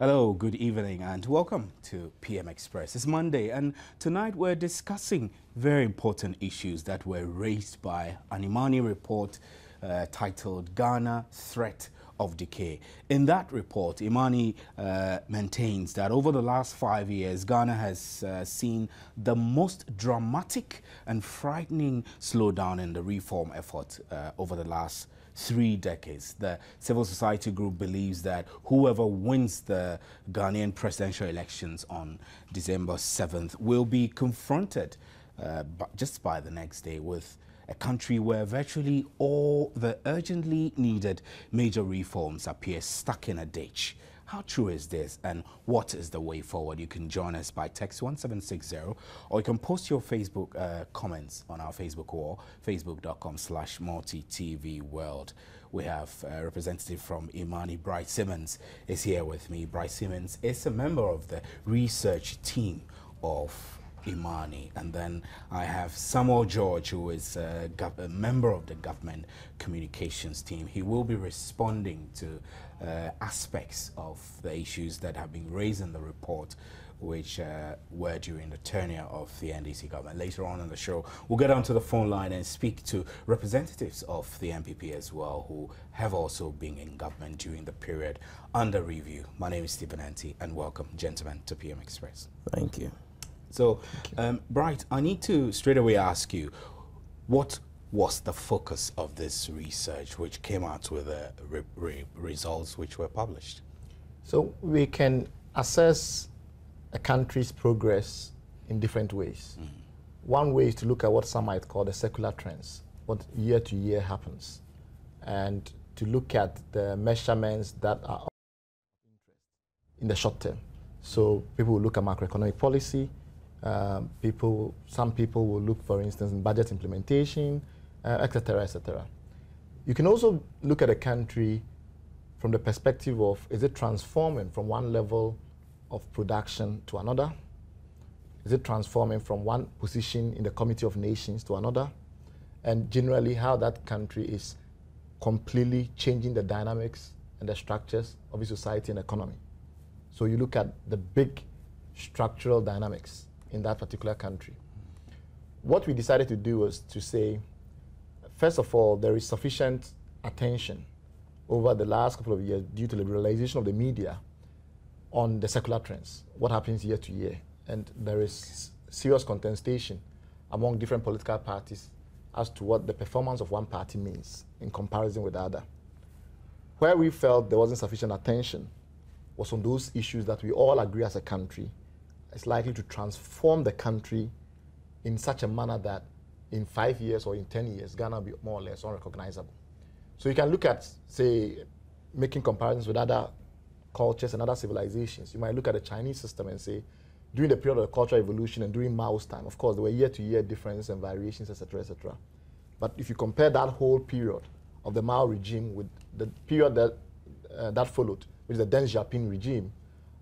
Hello, good evening, and welcome to PM Express. It's Monday, and tonight we're discussing very important issues that were raised by an Imani report titled Ghana Threat of Decay. In that report, Imani maintains that over the last 5 years, Ghana has seen the most dramatic and frightening slowdown in the reform effort over the last 3 decades. The civil society group believes that whoever wins the Ghanaian presidential elections on December 7th will be confronted just by the next day with a country where virtually all the urgently needed major reforms appear stuck in a ditch. How true is this, and what is the way forward? You can join us by text 1760, or you can post your Facebook comments on our Facebook wall, facebook.com/multitvworld. We have a representative from Imani, Bright Simmons, is here with me. Bright Simmons is a member of the research team of Imani. And then I have Samuel George, who is a member of the government communications team. He will be responding to aspects of the issues that have been raised in the report, which were during the tenure of the NDC government. Later on in the show, we'll get onto the phone line and speak to representatives of the NPP as well, who have also been in government during the period under review. My name is Stephen Anti, and welcome, gentlemen, to PM Express. Thank you. So, Bright, I need to straight away ask you, what was the focus of this research, which came out with the results which were published? So we can assess a country's progress in different ways. One way is to look at what some might call the secular trends, what year to year happens, and to look at the measurements that are of interest in the short term. So people will look at macroeconomic policy. Some people will look, for instance, in budget implementation, etc., etc. You can also look at a country from the perspective of, is it transforming from one level of production to another? Is it transforming from one position in the Committee of Nations to another? And generally, how that country is completely changing the dynamics and the structures of its society and economy. So you look at the big structural dynamics in that particular country. What we decided to do was to say, first of all, there is sufficient attention over the last couple of years due to the liberalization of the media on the secular trends, what happens year to year. And there is serious contestation among different political parties as to what the performance of one party means in comparison with the other. Where we felt there wasn't sufficient attention was on those issues that we all agree as a country is likely to transform the country in such a manner that in 5 years or in 10 years, Ghana will be more or less unrecognizable. So you can look at, say, making comparisons with other cultures and other civilizations. You might look at the Chinese system and say, during the period of the Cultural Revolution and during Mao's time, of course, there were year-to-year differences and variations, etc., etc. But if you compare that whole period of the Mao regime with the period that, that followed, which is the Deng Xiaoping regime,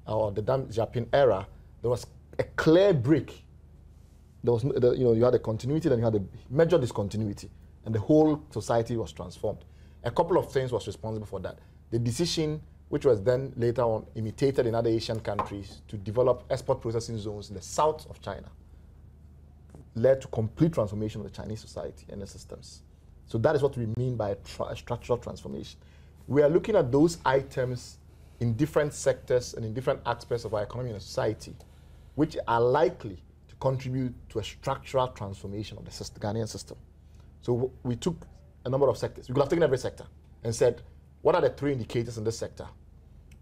or the Deng Xiaoping era, there was a clear break. There was, you had a continuity, then you had a major discontinuity, and the whole society was transformed. A couple of things was responsible for that. The decision, which was then later on imitated in other Asian countries to develop export processing zones in the south of China, led to complete transformation of the Chinese society and the systems. So that is what we mean by a structural transformation. We are looking at those items in different sectors and in different aspects of our economy and society, which are likely to contribute to a structural transformation of the Ghanaian system. So we took a number of sectors. We could have taken every sector and said, what are the 3 indicators in this sector,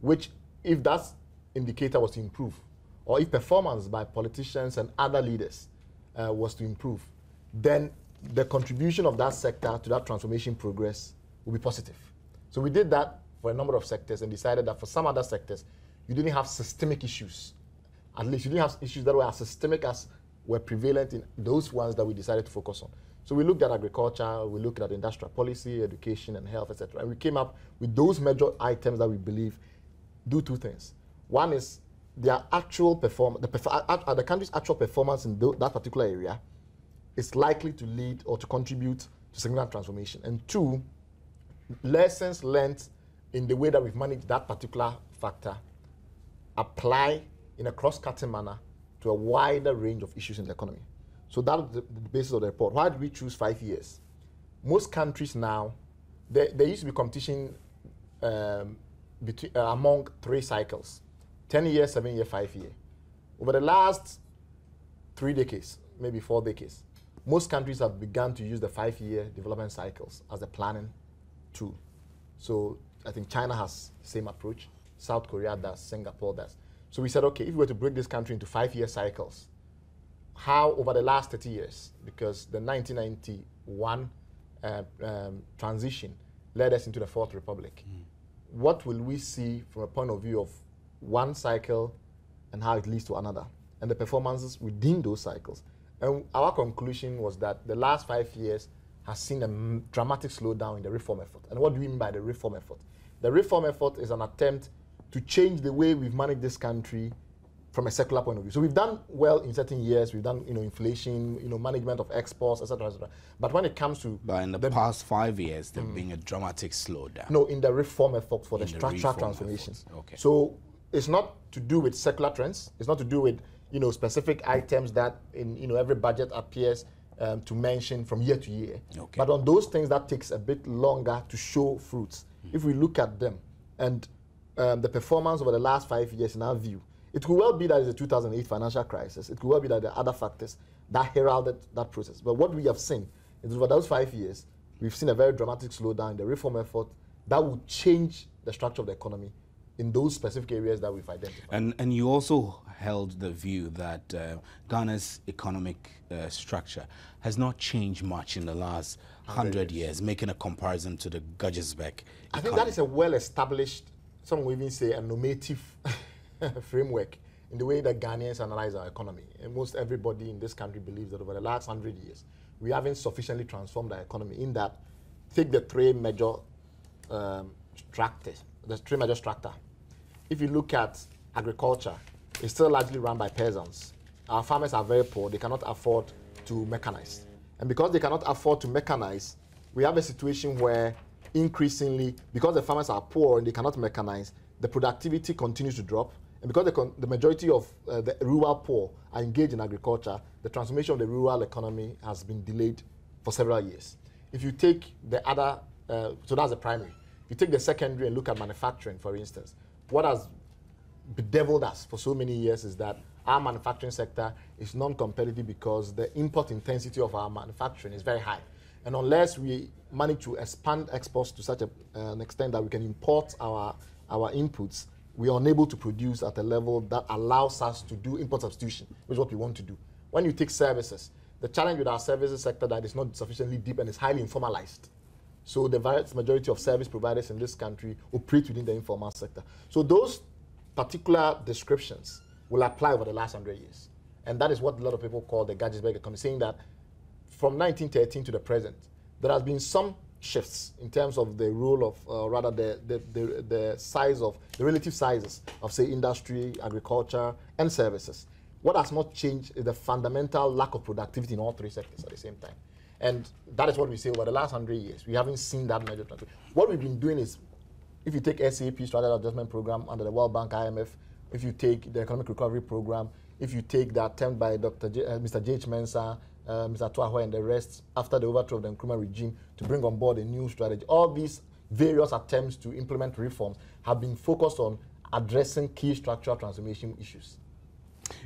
which, if that indicator was to improve, or if performance by politicians and other leaders was to improve, then the contribution of that sector to that transformation progress will be positive. So we did that for a number of sectors and decided that for some other sectors, you didn't have systemic issues. At least you didn't have issues that were as systemic as were prevalent in those ones that we decided to focus on. So we looked at agriculture, we looked at industrial policy, education and health, etc. And we came up with those major items that we believe do 2 things. One is their actual performance, the country's actual performance in that particular area is likely to lead or to contribute to significant transformation. And 2, lessons learned in the way that we've managed that particular factor apply in a cross-cutting manner to a wider range of issues in the economy. So that was the basis of the report. Why did we choose 5 years? Most countries now, there used to be competition among 3 cycles, 10 years, 7 year, 5 year. Over the last 3 decades, maybe 4 decades, most countries have begun to use the 5-year development cycles as a planning tool. So I think China has the same approach, South Korea does, Singapore does. So we said, okay, if we were to break this country into 5-year cycles, how over the last 30 years, because the 1991 transition led us into the Fourth Republic, what will we see from a point of view of one cycle and how it leads to another, and the performances within those cycles? And our conclusion was that the last 5 years has seen a dramatic slowdown in the reform effort. And what do we mean by the reform effort? The reform effort is an attempt to change the way we've managed this country from a secular point of view. So we've done well in certain years. We've done, inflation, management of exports, etc., etc. But when it comes to... But in the past 5 years, there's been a dramatic slowdown. No, in the reform effort for the structural transformations. Okay. So it's not to do with secular trends. It's not to do with, specific items that in, every budget appears to mention from year to year. Okay. But on those things, that takes a bit longer to show fruits. If we look at them and the performance over the last 5 years, in our view, it could well be that it's the 2008 financial crisis. It could well be that there are other factors that heralded that process. But what we have seen is over those 5 years, we've seen a very dramatic slowdown in the reform effort that will change the structure of the economy in those specific areas that we've identified. And you also held the view that Ghana's economic structure has not changed much in the last 100 years, making a comparison to the Guggisberg economy. I think that is a well-established, some will even say a normative framework in the way that Ghanaians analyze our economy. And most everybody in this country believes that over the last 100 years, we haven't sufficiently transformed our economy in that, take the 3 major structures, the 3 major strata. If you look at agriculture, it's still largely run by peasants. Our farmers are very poor. They cannot afford to mechanize. And because they cannot afford to mechanize, we have a situation where increasingly, because the farmers are poor and they cannot mechanize, the productivity continues to drop. And because the majority of the rural poor are engaged in agriculture, the transformation of the rural economy has been delayed for several years. If you take the other, so that's the primary. If you take the secondary and look at manufacturing, for instance, what has bedeviled us for so many years is that our manufacturing sector is non-competitive because the import intensity of our manufacturing is very high. And unless we manage to expand exports to such an extent that we can import our inputs, we are unable to produce at a level that allows us to do import substitution, which is what we want to do. When you take services, the challenge with our services sector that is not sufficiently deep and is highly informalized. So the vast majority of service providers in this country operate within the informal sector. So those particular descriptions will apply over the last 100 years. And that is what a lot of people call the Guggisberg economy, saying that from 1913 to the present, there has been some shifts in terms of the role of, rather the size of, the relative sizes of, say, industry, agriculture, and services. What has not changed is the fundamental lack of productivity in all 3 sectors at the same time. And that is what we say over the last 100 years. We haven't seen that major transformation. What we've been doing is, if you take SAP, Strategic Adjustment Program, under the World Bank, IMF, if you take the Economic Recovery Program, if you take the attempt by Mr. J.H. Mensah, Mr. Tuahua and the rest, after the overthrow of the Nkrumah regime, to bring on board a new strategy, all these various attempts to implement reforms have been focused on addressing key structural transformation issues.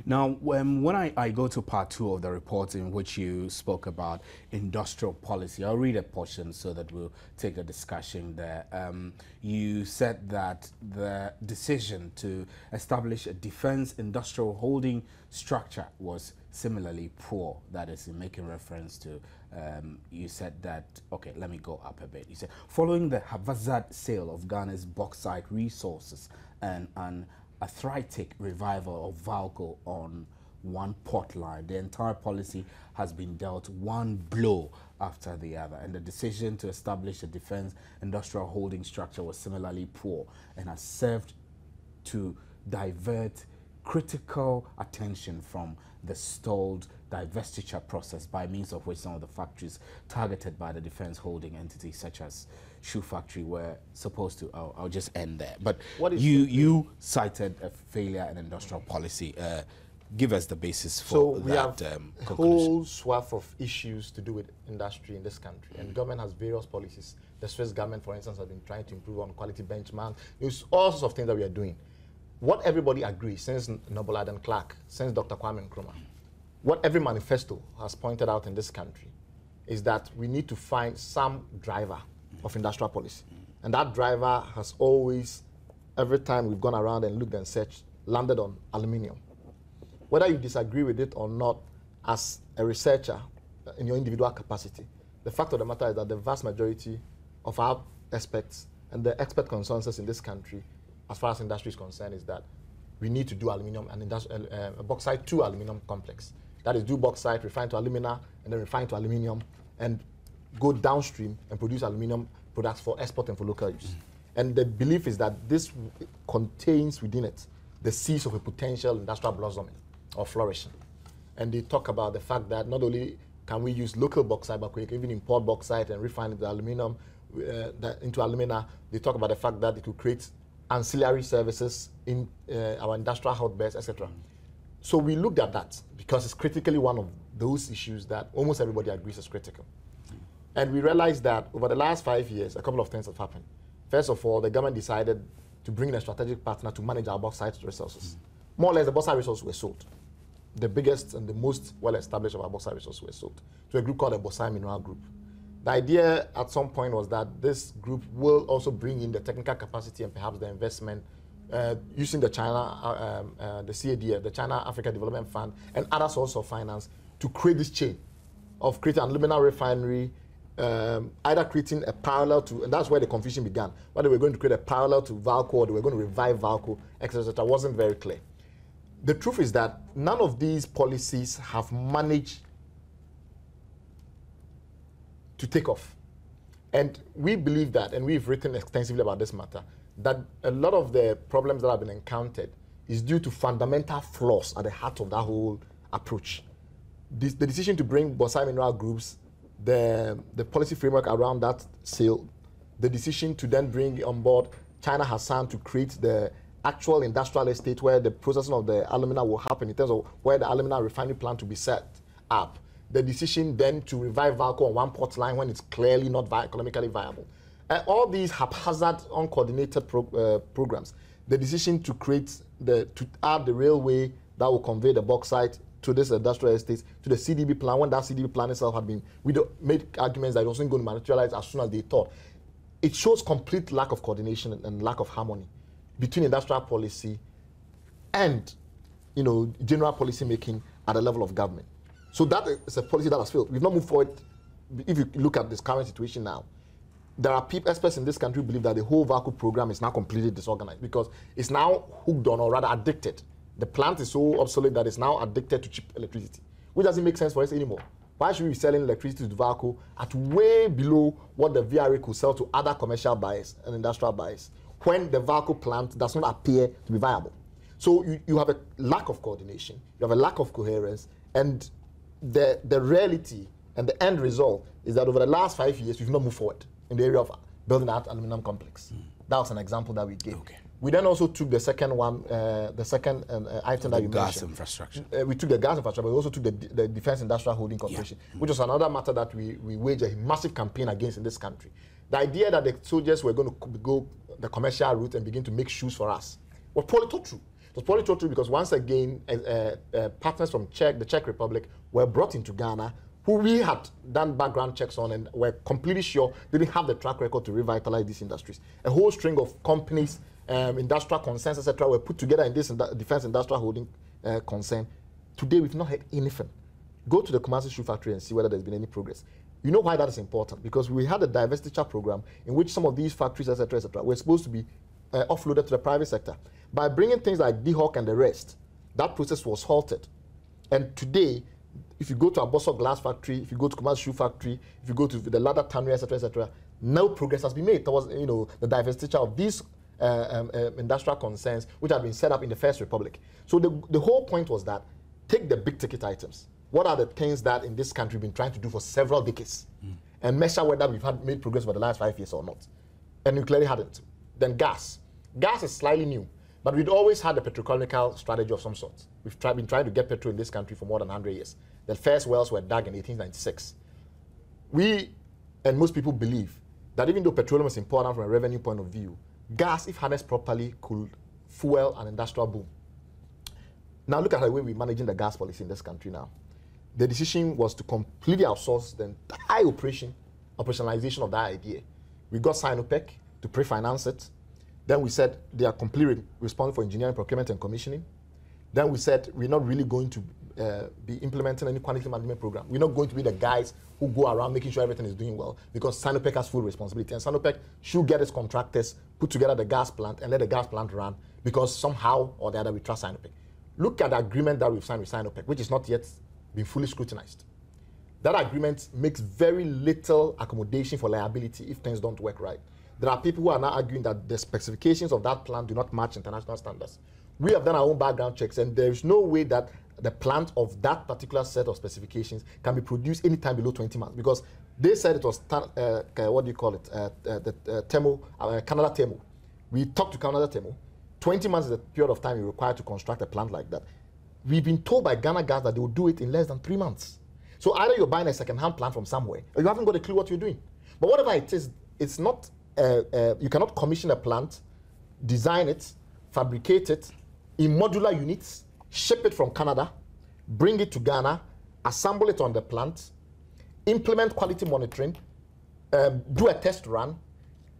Now, when I go to part 2 of the report in which you spoke about industrial policy, I'll read a portion so that we'll take a discussion there. You said that the decision to establish a defense industrial holding structure was similarly poor. That is, in making reference to, you said that, okay, let me go up a bit. You said, following the haphazard sale of Ghana's bauxite resources and an arthritic revival of VALCO on one port line, the entire policy has been dealt one blow after the other, and the decision to establish a defense industrial holding structure was similarly poor and has served to divert critical attention from the stalled divestiture process by means of which some of the factories targeted by the defense holding entities such as Shoe Factory were supposed to. I'll just end there. But you cited a failure in industrial policy. Give us the basis for that. So we have a whole swath of issues to do with industry in this country, and the government has various policies. The Swiss government, for instance, has been trying to improve on quality benchmark. There's all sorts of things that we are doing. What everybody agrees, since Noble Adam Clark, since Dr. Kwame Nkrumah, what every manifesto has pointed out in this country is that we need to find some driver of industrial policy. And that driver has always, every time we've gone around and looked and searched, landed on aluminium. Whether you disagree with it or not, as a researcher in your individual capacity, the fact of the matter is that the vast majority of our experts and the expert consensus in this country, as far as industry is concerned, is that we need to do aluminium and bauxite to aluminium complex. That is, do bauxite, refine to alumina, and then refine to aluminium, and go downstream and produce aluminium products for export and for local use. And the belief is that this contains within it the seeds of a potential industrial blossoming or flourishing. And they talk about the fact that not only can we use local bauxite, but we can even import bauxite and refine the aluminum into alumina. They talk about the fact that it could create ancillary services in our industrial hotbeds, etc. So we looked at that because it's critically one of those issues that almost everybody agrees is critical. And we realized that over the last 5 years, a couple of things have happened. First of all, the government decided to bring in a strategic partner to manage our bauxite resources. More or less, the bauxite resources were sold. The biggest and the most well-established of our bauxite resources were sold to a group called the Bauxite Mineral Group. The idea at some point was that this group will also bring in the technical capacity and perhaps the investment using the China, the CADF, the China Africa Development Fund, and other sources of finance to create this chain of creating an alumina refinery, either creating a parallel to, and that's where the confusion began, whether they were going to create a parallel to VALCO or they were going to revive VALCO, etc., wasn't very clear. The truth is that none of these policies have managed to take off. And we believe that, and we've written extensively about this matter, that a lot of the problems that have been encountered is due to fundamental flaws at the heart of that whole approach. The decision to bring bauxite mineral groups, the policy framework around that sale, the decision to then bring on board China Hassan to create the actual industrial estate where the processing of the alumina will happen in terms of where the alumina refinery plant to be set up. The decision then to revive VALCO on one port line when it's clearly not economically viable. All these haphazard, uncoordinated programs. The decision to to add the railway that will convey the bauxite to this industrial estate, to the CDB plan, when that CDB plan itself had been, we made arguments that it wasn't going to materialize as soon as they thought. It shows complete lack of coordination and lack of harmony between industrial policy and, general policy making at the level of government. So that is a policy that has failed. We've not moved forward. If you look at this current situation now, there are experts in this country who believe that the whole VALCO program is now completely disorganized because it's now hooked on, or rather addicted. The plant is so obsolete that it's now addicted to cheap electricity, which doesn't make sense for us anymore. Why should we be selling electricity to VALCO at way below what the VRA could sell to other commercial buyers and industrial buyers when the VALCO plant does not appear to be viable? So you have a lack of coordination, you have a lack of coherence, and the reality and the end result is that over the last 5 years, we've not moved forward in the area of building that aluminum complex. That was an example that we gave. Okay. We then also took the second one, item that you mentioned. Gas infrastructure. We took the gas infrastructure, but we also took the Defense Industrial Holding Corporation, which was another matter that we waged a massive campaign against in this country. The idea that the soldiers were going to go the commercial route and begin to make shoes for us was probably not true. It was probably not true because once again, partners from the Czech Republic were brought into Ghana, who we had done background checks on and were completely sure they didn't have the track record to revitalize these industries. A whole string of companies, industrial concerns, etc., were put together in this Defense Industrial Holding concern. Today, we've not heard anything. Go to the Kumasi Shoe Factory and see whether there's been any progress. You know why that is important? Because we had a divestiture program in which some of these factories, etc., were supposed to be offloaded to the private sector. By bringing things like DHawk and the rest, that process was halted. And today, if you go to Abosso Glass Factory, if you go to Kumasi Shoe Factory, if you go to the Ladder Tannery, etc., no progress has been made towards the divestiture of these industrial concerns which had been set up in the First Republic. So the whole point was that take the big ticket items. What are the things that in this country we've been trying to do for several decades and measure whether we've made progress over the last 5 years or not. And we clearly hadn't. Then gas. Gas is slightly new, but we'd always had a petrochemical strategy of some sort. We've been trying to get petrol in this country for more than 100 years. The first wells were dug in 1896. We, and most people believe, that even though petroleum is important from a revenue point of view, gas, if harnessed properly, could fuel an industrial boom. Now look at the way we're managing the gas policy in this country now. The decision was to completely outsource the entire operationalization of that idea. We got Sinopec to pre-finance it. Then we said they are completely responsible for engineering, procurement, and commissioning. Then we said we're not really going to be implementing any quantity management program. We're not going to be the guys who go around making sure everything is doing well, because Sinopec has full responsibility. And Sinopec should get its contractors, put together the gas plant, and let the gas plant run, because somehow or the other we trust Sinopec. Look at the agreement that we've signed with Sinopec, which is not yet been fully scrutinized. That agreement makes very little accommodation for liability if things don't work right. There are people who are now arguing that the specifications of that plant do not match international standards. We have done our own background checks, and there is no way that the plant of that particular set of specifications can be produced anytime below 20 months, because they said it was, what do you call it, Canada Thermo. We talked to Canada Thermo. 20 months is the period of time you require to construct a plant like that. We've been told by Ghana Gas that they will do it in less than 3 months. So either you're buying a second-hand plant from somewhere, or you haven't got a clue what you're doing. But whatever it is, it's not, you cannot commission a plant, design it, fabricate it in modular units, ship it from Canada, bring it to Ghana, assemble it on the plant, implement quality monitoring, do a test run,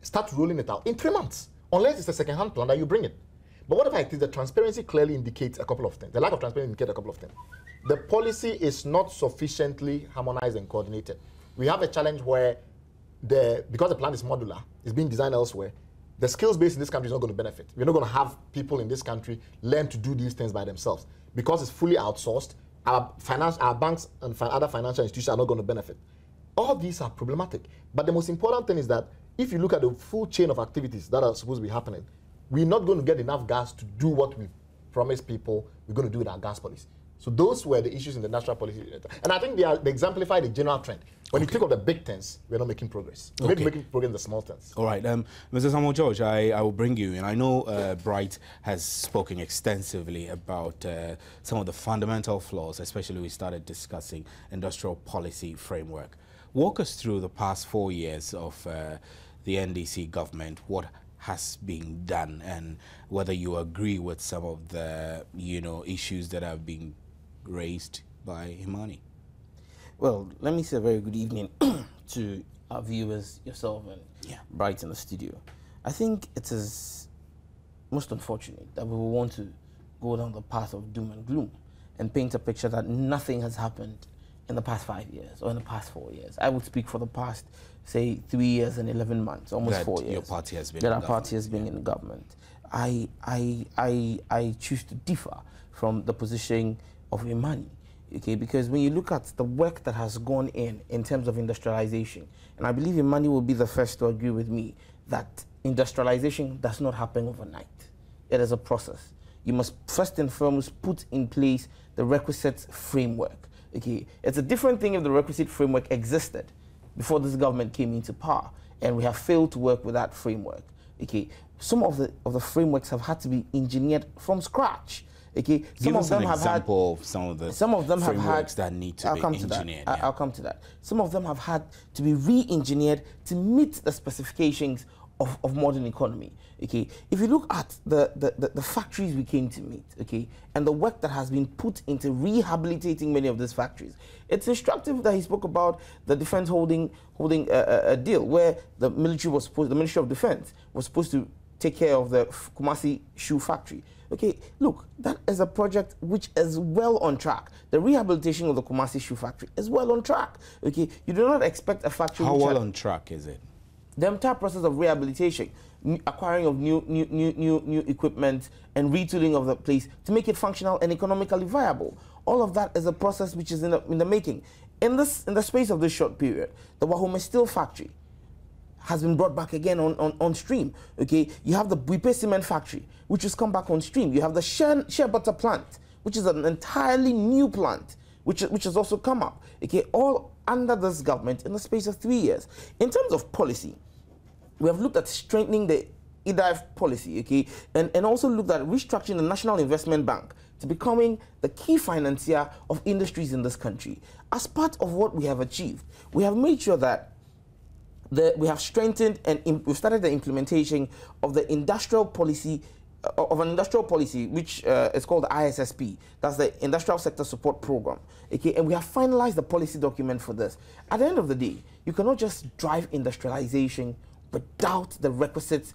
start rolling it out in 3 months, unless it's a second-hand plant that you bring it. But whatever it is, the transparency clearly indicates a couple of things. The lack of transparency indicates a couple of things. The policy is not sufficiently harmonized and coordinated. We have a challenge where, because the plant is modular, it's being designed elsewhere, the skills base in this country is not going to benefit. We're not going to have people in this country learn to do these things by themselves. Because it's fully outsourced, our banks and other financial institutions are not going to benefit. All these are problematic. But the most important thing is that if you look at the full chain of activities that are supposed to be happening, we're not going to get enough gas to do what we promised people we're going to do with our gas policy. So those were the issues in the national policy. And I think they exemplify the general trend. When you think of the big things, we're not making progress. We're making progress in the small things. All right. Mr. Samuel George, I will bring you in. I know Bright has spoken extensively about some of the fundamental flaws, especially we started discussing industrial policy framework. Walk us through the past 4 years of the NDC government, what has been done, and whether you agree with some of the issues that have been raised by Imani. Well, let me say a very good evening to our viewers, yourself, and Bright in the studio. I think it is most unfortunate that we will want to go down the path of doom and gloom and paint a picture that nothing has happened in the past 5 years or in the past 4 years. I would speak for the past, say, 3 years and 11 months, almost that 4 years. Your party has been that our party has been in government. I choose to differ from the position of Imani. Okay, because when you look at the work that has gone in terms of industrialization, and I believe Imani will be the first to agree with me that industrialization does not happen overnight. It is a process. You must first and foremost put in place the requisite framework. Okay, it's a different thing if the requisite framework existed before this government came into power, and we have failed to work with that framework. Okay, some of the frameworks have had to be engineered from scratch. Okay, Give us an example of some of the frameworks that need to be engineered. I'll come to that. Some of them have had to be re-engineered to meet the specifications of modern economy. Okay, if you look at the factories we came to meet, okay, and the work that has been put into rehabilitating many of these factories, it's instructive that he spoke about the defense holding a deal where the Ministry of Defense was supposed to take care of the Kumasi shoe factory. Okay, look, that is a project which is well on track. The rehabilitation of the Kumasi shoe factory is well on track. Okay, you do not expect a factory. How well on track is it? The entire process of rehabilitation, acquiring of new equipment, and retooling of the place to make it functional and economically viable. All of that is a process which is in the making. In the space of this short period, the Wahome Steel factory has been brought back again on stream. Okay, you have the Buipe cement factory, which has come back on stream. You have the shea butter plant, which is an entirely new plant, which has also come up. Okay, all under this government in the space of 3 years. In terms of policy, we have looked at strengthening the EDIF policy, okay, and also looked at restructuring the National Investment Bank to becoming the key financier of industries in this country. As part of what we have achieved, we have made sure that we have strengthened and we've started the implementation of the industrial policy, which is called the ISSP. That's the Industrial Sector Support Program. Okay, and we have finalized the policy document for this. At the end of the day, you cannot just drive industrialization without the requisite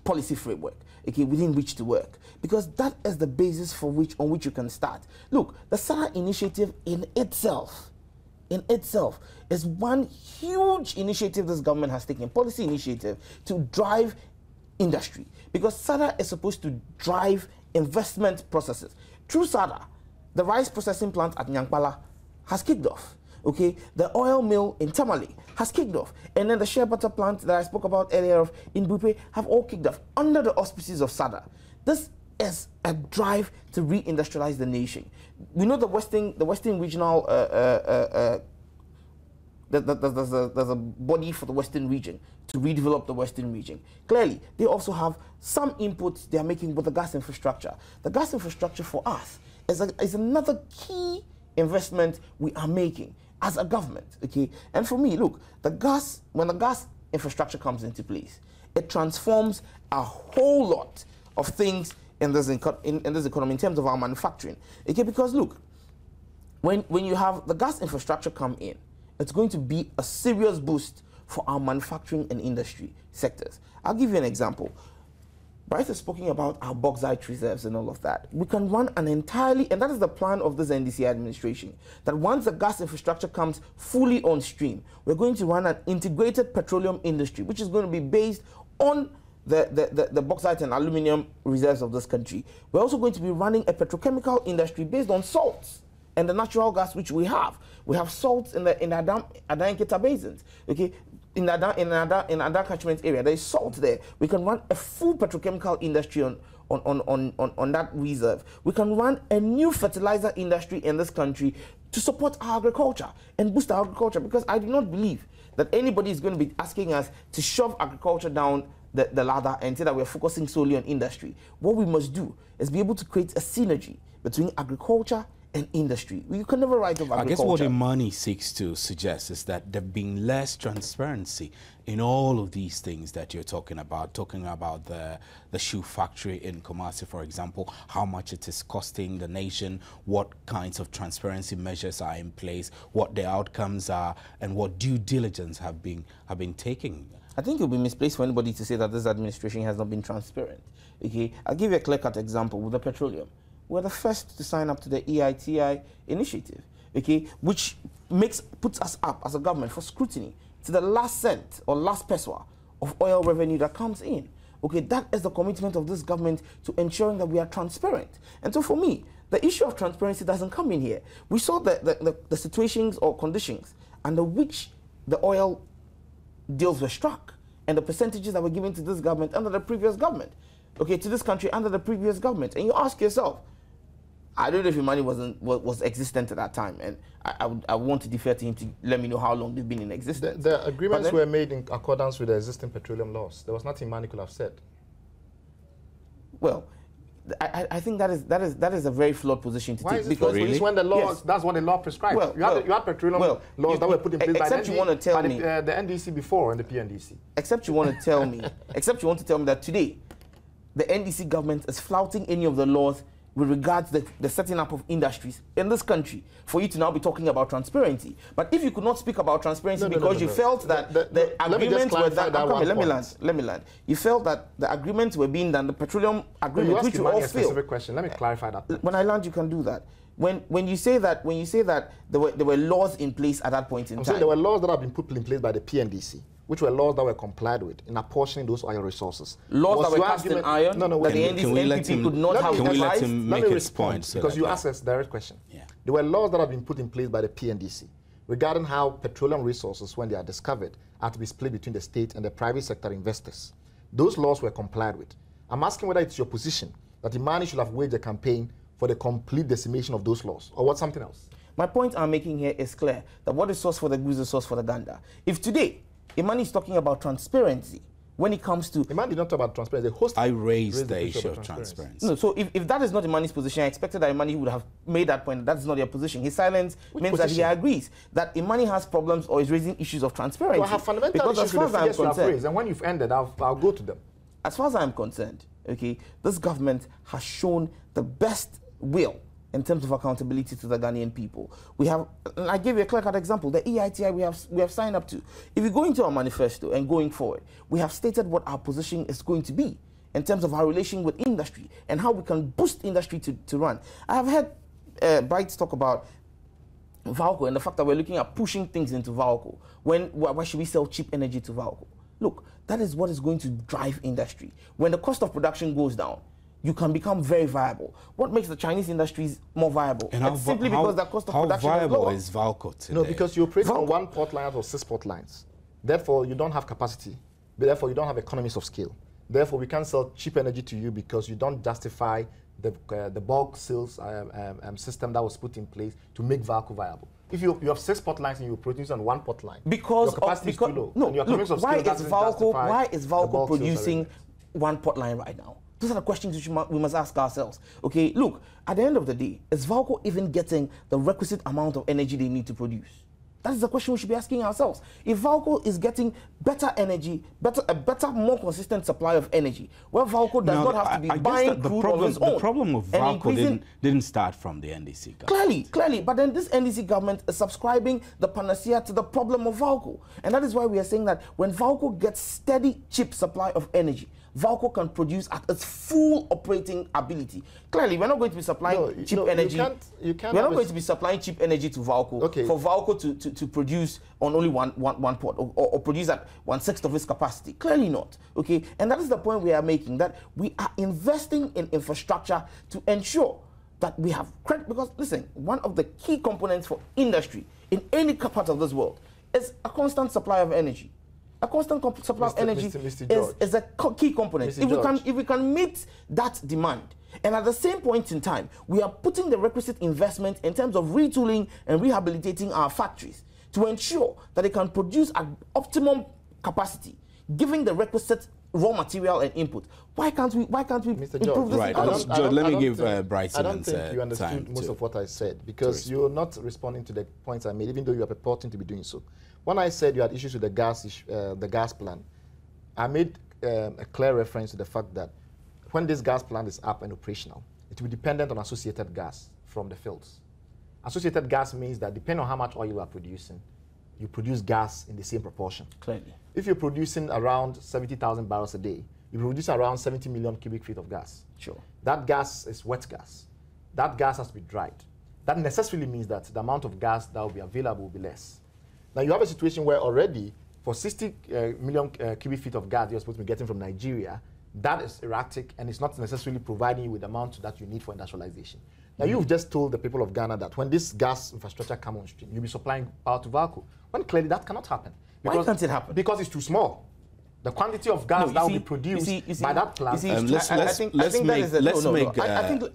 policy framework, okay, within which to work, because that is the basis on which you can start. Look, the SADA initiative in itself is one huge initiative this government has taken, policy initiative to drive industry, because SADA is supposed to drive investment processes. Through SADA, the rice processing plant at Nyankpala has kicked off. Okay, the oil mill in Tamale has kicked off, and then the shea butter plant that I spoke about earlier in Buipe have all kicked off under the auspices of SADA. This is a drive to reindustrialize the nation. We know the Western regional there's a body for the Western region to redevelop the Western region. Clearly, they also have some inputs they are making with the gas infrastructure. The gas infrastructure for us is another key investment we are making as a government, okay? And for me, look, when the gas infrastructure comes into place, it transforms a whole lot of things in this economy in terms of our manufacturing, okay? Because look, when you have the gas infrastructure come in, it's going to be a serious boost for our manufacturing and industry sectors. I'll give you an example. Bryce is speaking about our bauxite reserves and all of that. We can run an entirely, and that is the plan of this NDC administration, that once the gas infrastructure comes fully on stream, we're going to run an integrated petroleum industry, which is going to be based on the bauxite and aluminum reserves of this country. We're also going to be running a petrochemical industry based on salts and the natural gas which we have. We have salts in the Adan-Keta basins, okay? In Ada catchment area, there is salt there. We can run a full petrochemical industry on that reserve. We can run a new fertilizer industry in this country to support our agriculture and boost our agriculture, because I do not believe that anybody is going to be asking us to shove agriculture down the ladder and say that we're focusing solely on industry. What we must do is be able to create a synergy between agriculture and industry. You can never write of agriculture. I guess what Imani seeks to suggest is that there being less transparency in all of these things that you're talking about the shoe factory in Kumasi, for example, how much it is costing the nation, what kinds of transparency measures are in place, what the outcomes are, and what due diligence have been taken. I think it would be misplaced for anybody to say that this administration has not been transparent. Okay, I'll give you a clear-cut example with the petroleum. We're the first to sign up to the EITI initiative, okay, which puts us up as a government for scrutiny to the last cent or last peso of oil revenue that comes in. Okay, that is the commitment of this government to ensuring that we are transparent. And so for me, the issue of transparency doesn't come in here. We saw the situations or conditions under which the oil deals were struck and the percentages that were given to this government under the previous government, okay, to this country under the previous government. And you ask yourself, I don't know if your money was existent at that time, and I want to defer to him to let me know how long they've been in existence. The agreements were made in accordance with the existing petroleum laws. There was nothing Imani could have said. Well, I think that is a very flawed position to take, because really? When the laws, that's what the law prescribes. You had petroleum laws that were put in place by the NDC before and the PNDC. Except you want to tell me, that today the NDC government is flouting any of the laws with regards to the setting up of industries in this country, for you to now be talking about transparency. But if you could not speak about transparency because you felt that the agreements were done, let me land. You felt that the agreements were being done, the petroleum agreement, which you all feel. Specific question. Let me clarify that. When I land, you can do that. When you say that there were laws in place at that point in time. Saying there were laws that have been put in place by the PNDC, which were laws that were complied with in apportioning those oil resources. Laws that were cast in iron that the NDC could not have. Can we let him make his point? Because you asked us a direct question. Yeah. There were laws that have been put in place by the PNDC regarding how petroleum resources, when they are discovered, are to be split between the state and the private sector investors. Those laws were complied with. I'm asking whether it's your position that Imani should have waged a campaign for the complete decimation of those laws, or what something else? My point I'm making here is clear, that what is source for the goose is source for the gander. If today, Imani is talking about transparency, when it comes to... Imani did not talk about transparency. I raised the issue of transparency. No, so if that is not Imani's position, I expected that Imani would have made that point. That's not your position. His silence means that he agrees that Imani has problems or is raising issues of transparency. Well, I have fundamental issues with the figures you have raised, and when you've ended, I'll go to them. As far as I'm concerned, okay, this government has shown the best will in terms of accountability to the Ghanaian people. We have, and I gave you a clear-cut example, the EITI we have signed up to. If you go into our manifesto and going forward, we have stated what our position is going to be in terms of our relation with industry and how we can boost industry to run. I have heard Bright talk about VALCO and the fact that we're looking at pushing things into VALCO. Why should we sell cheap energy to VALCO? Look, that is what is going to drive industry. When the cost of production goes down, you can become very viable. What makes the Chinese industries more viable? And simply because the cost of production is lower. How viable is VALCO today? No, because you operate on 1 port line or 6 port lines. Therefore, you don't have capacity. Therefore, you don't have economies of scale. Therefore, we can't sell cheap energy to you because you don't justify the bulk sales system that was put in place to make VALCO viable. If you have 6 port lines and you produce on 1 port line, because your capacity is too low. No, and your economies of scale why is VALCO producing 1 port line right now? Those are the questions which we must ask ourselves. Okay, look, at the end of the day, is VALCO even getting the requisite amount of energy they need to produce? That is the question we should be asking ourselves. If VALCO is getting better energy, a better, more consistent supply of energy, where VALCO does not have to be buying crude on its own. The problem of VALCO didn't start from the NDC government. Clearly, but then this NDC government is subscribing the panacea to the problem of VALCO. And that is why we are saying that when VALCO gets steady, cheap supply of energy, VALCO can produce at its full operating ability. Clearly, we're not going to be supplying cheap energy. We're not going to be supplying cheap energy to VALCO for VALCO to produce on only one port or produce at 1/6 of its capacity. Clearly not. Okay, and that is the point we are making, that we are investing in infrastructure to ensure that we have credit. Because listen, one of the key components for industry in any part of this world is a constant supply of energy. A constant supply of energy is a key component. If we can meet that demand, and at the same point in time, we are putting the requisite investment in terms of retooling and rehabilitating our factories to ensure that they can produce at optimum capacity, giving the requisite raw material and input. Why can't we improve this economy? George, let me give Bright Simmons I don't think you understood most of what I said, because you're not responding to the points I made, even though you are purporting to be doing so. When I said you had issues with the gas plant, I made a clear reference to the fact that when this gas plant is up and operational, it will be dependent on associated gas from the fields. Associated gas means that depending on how much oil you are producing, you produce gas in the same proportion. Clearly. If you're producing around 70,000 barrels a day, you produce around 70 million cubic feet of gas. Sure. That gas is wet gas. That gas has to be dried. That necessarily means that the amount of gas that will be available will be less. Now, you have a situation where already for 60 million cubic feet of gas you're supposed to be getting from Nigeria, that is erratic and it's not necessarily providing you with the amount that you need for industrialization. Now, you've just told the people of Ghana that when this gas infrastructure comes on stream, you'll be supplying power to VALCO. When clearly that cannot happen. Why can't it happen? Because it's too small. The quantity of gas that will be produced by that plant. I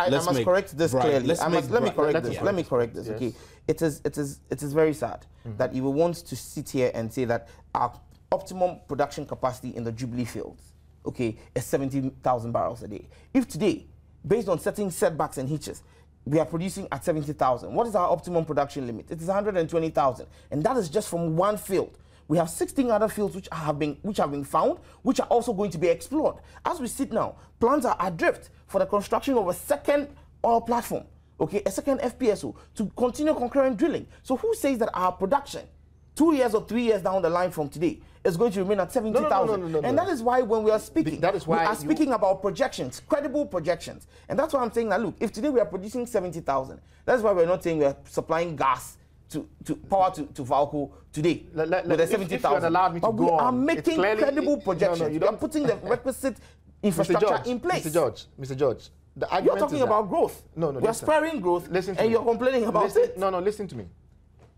must correct this clearly. Let me correct this. Okay, it is very sad that you will want to sit here and say that our optimum production capacity in the Jubilee fields, okay, is 70,000 barrels a day. If today, based on certain setbacks and hitches, we are producing at 70,000, what is our optimum production limit? It is 120,000, and that is just from one field. We have 16 other fields which have been found, which are also going to be explored. As we sit now, plans are adrift for the construction of a second oil platform, okay, a second FPSO, to continue concurrent drilling. So who says that our production, 2 years or 3 years down the line from today, is going to remain at 70,000? And that is why when we are speaking, we are speaking about projections, credible projections. And that's why I'm saying that, look, if today we are producing 70,000, that's why we're not saying we are supplying gas to power to VALCO today with the 70,000. But we are making credible projections. We are putting the requisite infrastructure in place. Mr. George, the argument you're talking about growth. We are sparing growth, and you're complaining about it. No, listen to me.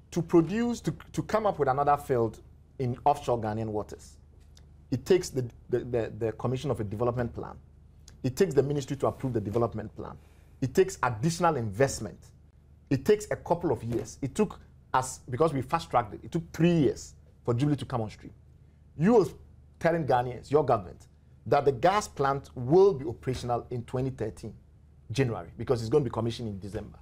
To produce, to come up with another field in offshore Ghanaian waters. It takes the commission of a development plan. It takes the ministry to approve the development plan. It takes additional investment. It takes a couple of years. It took us, because we fast-tracked it took 3 years for Jubilee to come on stream. You are telling Ghanaians, your government, that the gas plant will be operational in 2013, January, because it's going to be commissioned in December.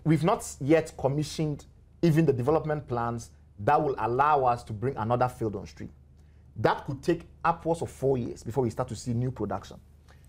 We've not yet commissioned even the development plans that will allow us to bring another field on stream. That could take upwards of 4 years before we start to see new production.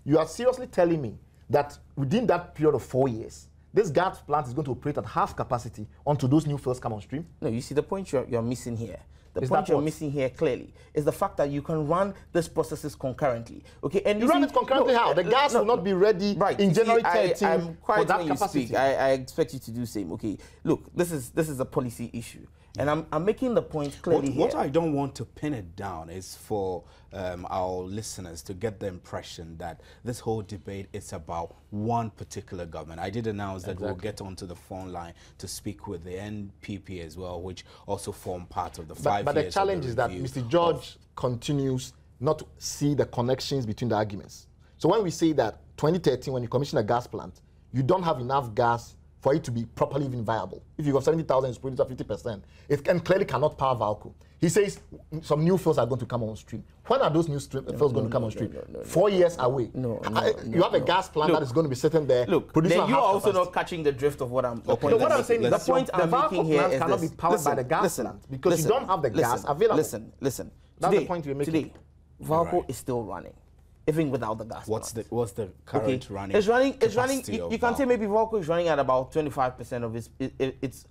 You are seriously telling me that within that period of 4 years, this gas plant is going to operate at half capacity until those new fields come on stream? No, you see the point you're missing here. The point you're missing here clearly is the fact that you can run these processes concurrently. Okay, and you run it concurrently how? The gas will not be ready in January 13 I'm quiet for that when capacity. You speak. I expect you to do the same. Okay, look, this is a policy issue. And I'm making the point clearly here. What I don't want to pin it down is for our listeners to get the impression that this whole debate is about one particular government. I did announce that we'll get onto the phone line to speak with the NPP as well, which also form part of the 5 years. But the challenge is that Mr. George continues not to see the connections between the arguments. So when we say that 2013, when you commission a gas plant, you don't have enough gas for it to be properly even viable. If you got 70,000, it's produced at 50%. It clearly cannot power VALCO. He says some new fields are going to come on stream. When are those new fields going to come on stream? 4 years away. You have a gas plant that is going to be sitting there. Look, then you are also not catching the drift of what I'm. What I'm saying is the point I'm making here is cannot be powered by the gas plant because you don't have the gas available. Listen. That's the point we're making. Today, VALCO is still running, even without the gas. What's the current running? It's running. You can say maybe VALCO is running at about 25% of its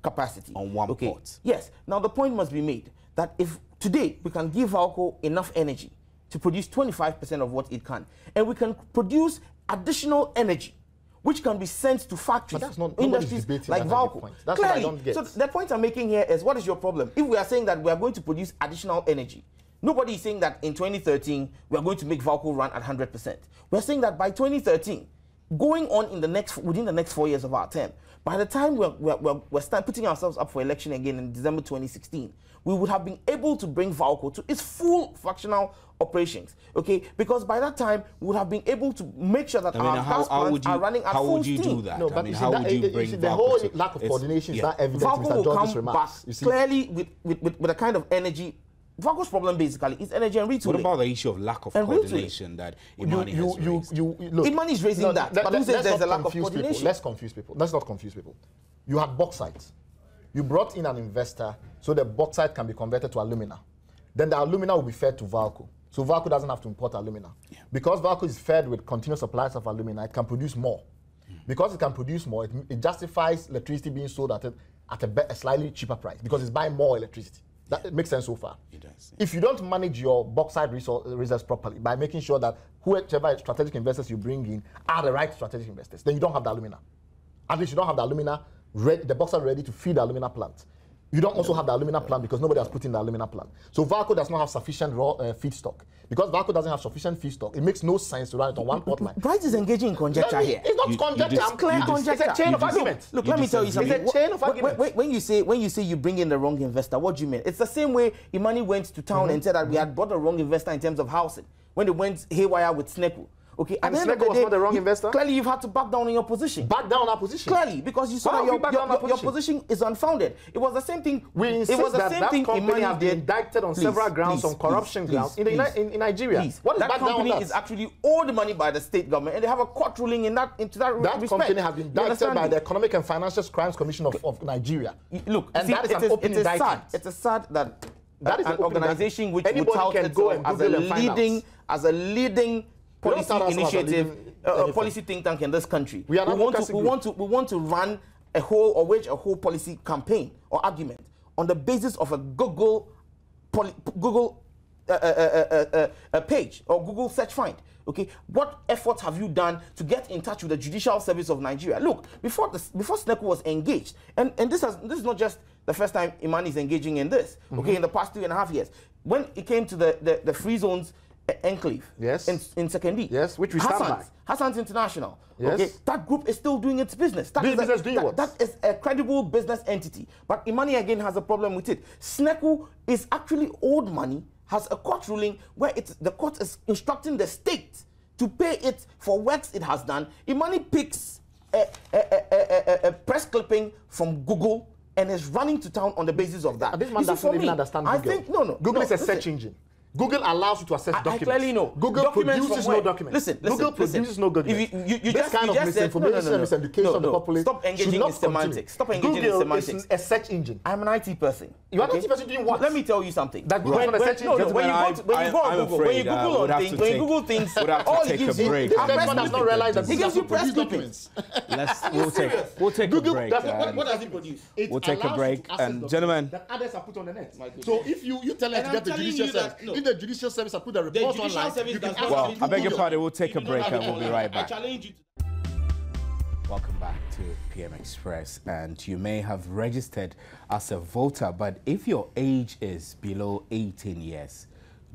capacity on one port. Yes. Now the point must be made that if today we can give VALCO enough energy to produce 25% of what it can, and we can produce additional energy which can be sent to factories, industries like VALCO. That's what I don't get. So the point I'm making here is, what is your problem? If we are saying that we are going to produce additional energy, nobody is saying that in 2013 we are going to make VALCO run at 100%. We're saying that by 2013, going on within the next 4 years of our term, by the time we're putting ourselves up for election again in December 2016, we would have been able to bring VALCO to its full fractional operations, okay? Because by that time, we would have been able to make sure that our gas plants are running at full steam. How would you do that? No, but how would you bring the whole lack of coordination is not evident in Mr. George's remarks. You see, clearly with a kind of energy. VALCO's problem basically is energy and retooling. What about the issue of lack of coordination that Imani has raised? Look, Imani is raising that, but who says there's a lack of coordination? Let's confuse people. Let's not confuse people. You had bauxite. You brought in an investor so the bauxite can be converted to alumina. Then the alumina will be fed to VALCO. So VALCO doesn't have to import alumina. Yeah. Because VALCO is fed with continuous supplies of alumina, it can produce more. Because it can produce more, it justifies electricity being sold at a slightly cheaper price because it's buying more electricity. That makes sense so far. It does. If you don't manage your bauxite reserves properly by making sure that whoever strategic investors you bring in are the right strategic investors, then you don't have the alumina. At least you don't have the alumina, the bauxite ready to feed the alumina plant. You don't also have the alumina plant because nobody has put in the alumina plant. So VALCO does not have sufficient raw feedstock. Because VALCO doesn't have sufficient feedstock, it makes no sense to run it on one port line. Bright is engaging in conjecture here. It's not conjecture. It's clear conjecture. It's a chain of arguments. Look, let me tell you something. It's a chain of arguments. When you say you bring in the wrong investor, what do you mean? It's the same way Imani went to town and said that we had brought the wrong investor in terms of housing when they went haywire with SNECO. Okay, and SNECO was not the wrong investor? Clearly, you've had to back down on your position. Back down on our position? Clearly, because you saw that your position is unfounded. It was the same thing. We insist that company has been indicted on several grounds, on corruption grounds in Nigeria. What is that company is actually owed money by the state government, and they have a court ruling into that respect. That company has been indicted by the Economic and Financial Crimes Commission of Nigeria. Look, and that is an open indictment. It's sad that an organization which would tout itself as a leading policy initiative, policy think tank in this country. We want to run a whole or wage a whole policy campaign or argument on the basis of a Google page or Google search find. Okay, what efforts have you done to get in touch with the Judicial Service of Nigeria? Look, before SNECO was engaged, and this is not just the first time Imani is engaging in this. Okay, in the past 2.5 years, when it came to the free zones Enclave. Yes. In Sekondi. Yes, which we stand by. Hassan's International. Yes. Okay, that group is still doing its business. That is a credible business entity. But Imani again has a problem with it. SNECO is actually owed money, has a court ruling where the court is instructing the state to pay it for works it has done. Imani picks a press clipping from Google and is running to town on the basis of that. This man doesn't even understand Google. I think, no. Google is a search engine. Google allows you to access documents. I clearly know. Google produces no documents. Google produces no documents. You this kind of misinformation, miseducation of the population. Stop engaging in semantics. Stop engaging in semantics. Google is a search engine. I'm an IT person. You are an IT person doing what? Let me tell you something. That Google is a search engine. When you go on Google, when you Google things, all it gives you. This man does not realize that he gives you press clippings. We'll take a break. What does it produce? We'll take a break, and gentlemen. That others are put on the net. So if you tell us to get the judicial service, if the judicial service put a report online, you can ask. Well, I beg your pardon, we'll take a break and we'll be right back. I challenge you to. Welcome back to PM Express, and you may have registered as a voter, but if your age is below 18 years,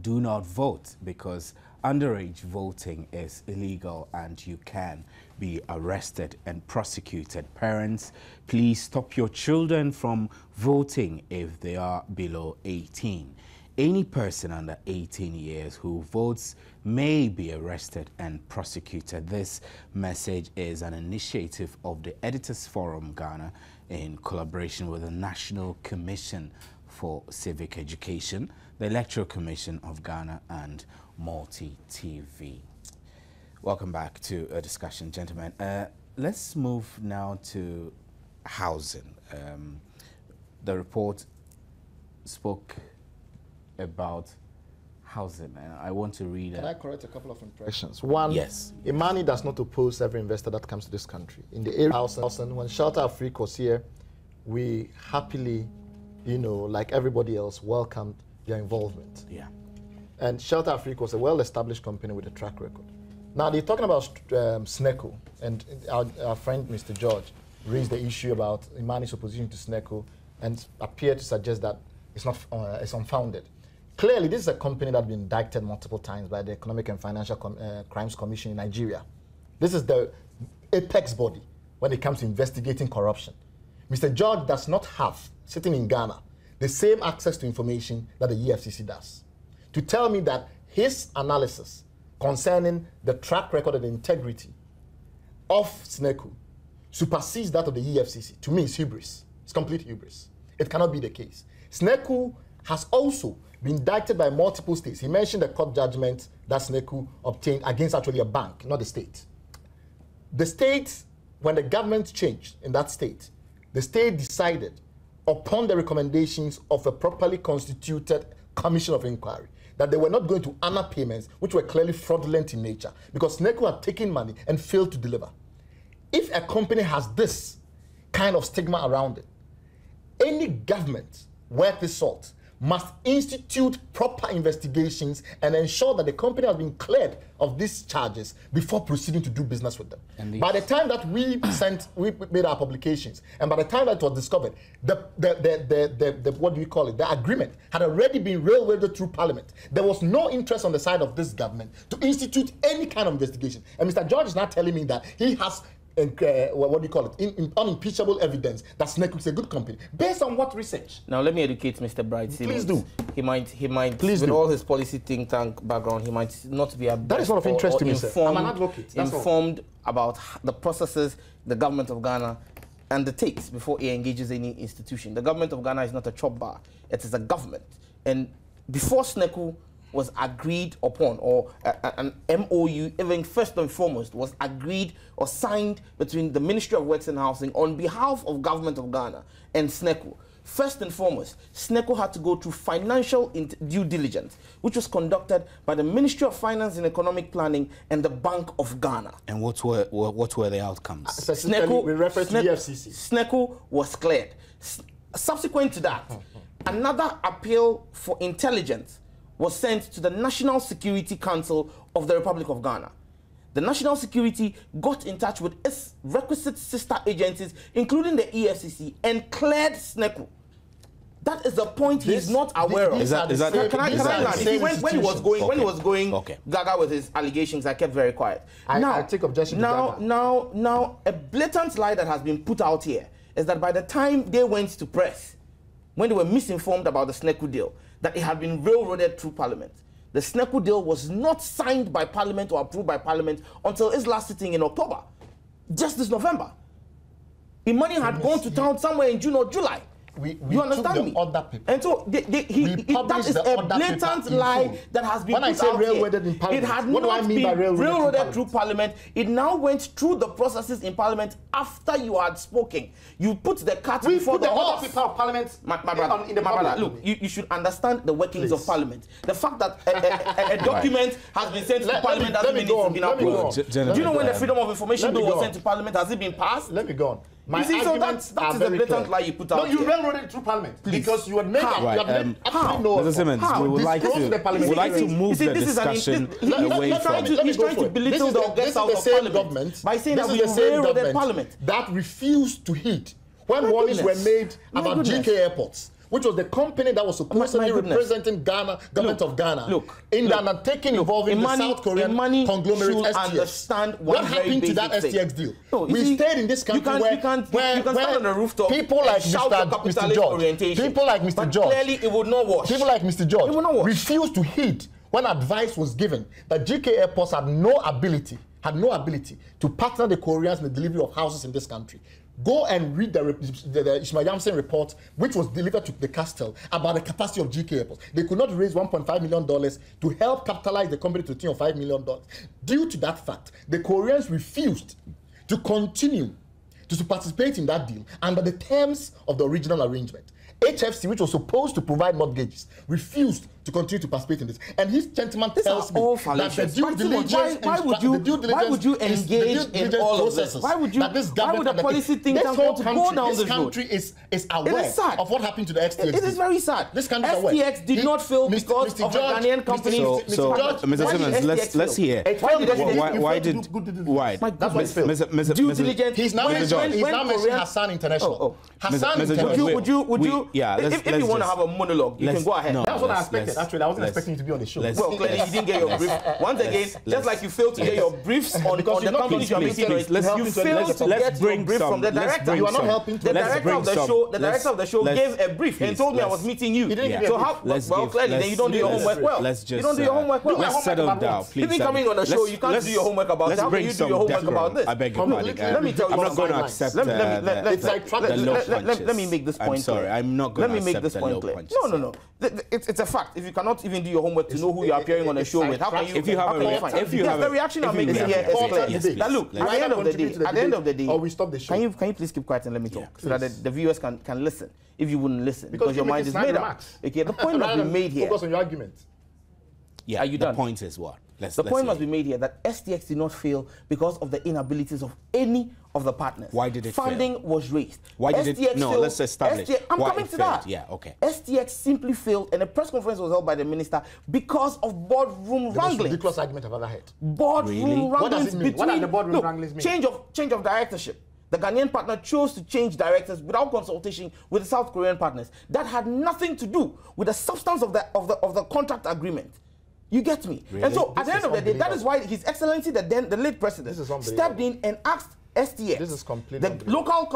do not vote, because underage voting is illegal and you can be arrested and prosecuted. Parents, please stop your children from voting if they are below 18. Any person under 18 years who votes may be arrested and prosecuted. This message is an initiative of the Editors Forum Ghana in collaboration with the National Commission for Civic Education, the Electoral Commission of Ghana, and Multi TV. Welcome back to a discussion, gentlemen. Let's move now to housing. The report spoke about housing, and I want to read it. Can I correct a couple of impressions? One, yes. Imani does not oppose every investor that comes to this country. In the area of housing, when Shelter Afrique was here, we happily, like everybody else, welcomed their involvement. Yeah. And Shelter Afrique was a well-established company with a track record. Now, they're talking about SNECO, and our friend, Mr. George, raised the issue about Imani's opposition to SNECO and appeared to suggest that it's unfounded. Clearly, this is a company that's been indicted multiple times by the Economic and Financial Crimes Commission in Nigeria. This is the apex body when it comes to investigating corruption. Mr. George does not have, sitting in Ghana, the same access to information that the EFCC does. To tell me that his analysis concerning the track record and integrity of SNECO supersedes that of the EFCC, to me, is hubris. It's complete hubris. It cannot be the case. SNECO has also been indicted by multiple states. He mentioned the court judgment that SNECO obtained against actually a bank, not the state. The state, when the government changed in that state, the state decided upon the recommendations of a properly constituted commission of inquiry that they were not going to honor payments which were clearly fraudulent in nature because SNECO had taken money and failed to deliver. If a company has this kind of stigma around it, any government worth its salt must institute proper investigations and ensure that the company has been cleared of these charges before proceeding to do business with them. By the time that we made our publications, and by the time that it was discovered, the what do you call it? The agreement had already been railroaded through Parliament. There was no interest on the side of this government to institute any kind of investigation. And Mr. George is now telling me that he has what do you call it? Unimpeachable evidence that SNECO is a good company. Based on what research? Now let me educate Mr. Bright. Please do. He might. Please with do. all his policy think tank background, he might not be that is not of interest to me, sir. I'm an advocate. Informed about the processes the government of Ghana undertakes before he engages any institution. The government of Ghana is not a chop bar. It is a government. And before SNECO was agreed upon, or an MOU, even first and foremost, was agreed or signed between the Ministry of Works and Housing on behalf of Government of Ghana and SNECO. First and foremost, SNECO had to go through financial due diligence, which was conducted by the Ministry of Finance and Economic Planning and the Bank of Ghana. And what were the outcomes? SNECO, with reference to the EFCC. SNECO was cleared. Subsequent to that, another appeal for intelligence was sent to the National Security Council of the Republic of Ghana. The National Security got in touch with its requisite sister agencies, including the EFCC, and cleared SNECO. That is the point he's not aware of. Is that Can I land? You see, when he was going gaga with his allegations, I kept very quiet. I take objection to Gaga. Now, a blatant lie that has been put out here is that by the time they went to press, when they were misinformed about the SNECU deal, that it had been railroaded through Parliament. The SNECU deal was not signed by Parliament or approved by Parliament until its last sitting in October, just this November. Imani had gone to town somewhere in June or July. You understand me? And so that is a blatant lie that has been put out here. It had not been railroaded through Parliament. It now went through the processes in Parliament after you had spoken. You put the cat before the horse. People of Parliament, my brother, look, you should understand the workings of Parliament. The fact that a document has been sent to Parliament doesn't mean it's been approved. Do you know when the Freedom of Information Bill was sent to Parliament? Has it been passed? Let me go on. You see, so that is a blatant lie you put out. No, you railroaded it through Parliament. Please. Because you had made absolutely no Mr. Simmons, we would like to move the discussion away from it. He's trying to belittle the guests out of Parliament by saying that we railroaded Parliament. That refused to heed when warnings were made about GK Airports, which was the company that was supposedly representing Ghana, government of Ghana, in the undertaking involving the South Korean conglomerate STX. What happened to that STX deal? We stayed in this country where people like Mr. George, clearly it would not wash. People like Mr. George refused to heed when advice was given that GK Airports had no ability to partner the Koreans in the delivery of houses in this country. Go and read the Ishmael Yamsen report, which was delivered to the Castle, about the capacity of GK Airports. They could not raise $1.5 million to help capitalize the company to the tune of $5 million. Due to that fact, the Koreans refused to continue to participate in that deal under the terms of the original arrangement. HFC, which was supposed to provide mortgages, refused to continue to participate in this. And his gentleman tells me that the due diligence, why would you engage in all of this? Why would the policy think tank want to go down this road? This country is aware of what happened to the STX. It is very sad. This country is aware. STX did not fail because of a Ghanaian company. So Mr. Simmons, let's hear. Why did due diligence? He's now mentioning Hassan International. Hassan International. Would you? Yeah. If you want to have a monologue, you can go ahead. That's what I expected. Actually, I wasn't expecting you to be on the show. Well, clearly you didn't get your brief. Once again, just like you failed to get your briefs on the companies you are making noise, you failed to get your brief from the director. You are not helping to. The director of the show gave a brief and told me I was meeting you. So how? Well, clearly then you don't do your homework well. You don't do your homework well. Let's settle down, please. Even coming on the show, you can't do your homework about it. How can you do your homework about this? I beg your pardon. Let me tell you. I'm not going to accept the low punches. Let me make this point. I'm sorry. I'm not going to accept the low punches. No. It's a fact. If you cannot even do your homework to know who you are appearing on a show with, how can you? The reaction I'm making here is clear. That look, at the end of the day, or we stop the show. Can you please keep quiet and let me talk so that the viewers can listen? If you wouldn't listen, because your mind is made up. Okay, the point must be made here. Focus on your argument. Yeah, are you done? The point is what? The point must be made here that STX did not fail because of the inabilities of any of the partners. Why did it fail? Funding was raised. Why did it? No, let's establish. I'm coming to that. Yeah, okay. STX simply failed, and a press conference was held by the minister because of boardroom wranglings. The most ridiculous argument I've ever heard. Boardroom wranglings. What does it mean? What does the boardroom wranglings mean? Change of directorship. The Ghanaian partner chose to change directors without consultation with the South Korean partners. That had nothing to do with the substance of the contract agreement. You get me? Really? And so at the end of the day, that is why His Excellency, the late president, stepped in and asked STX, the local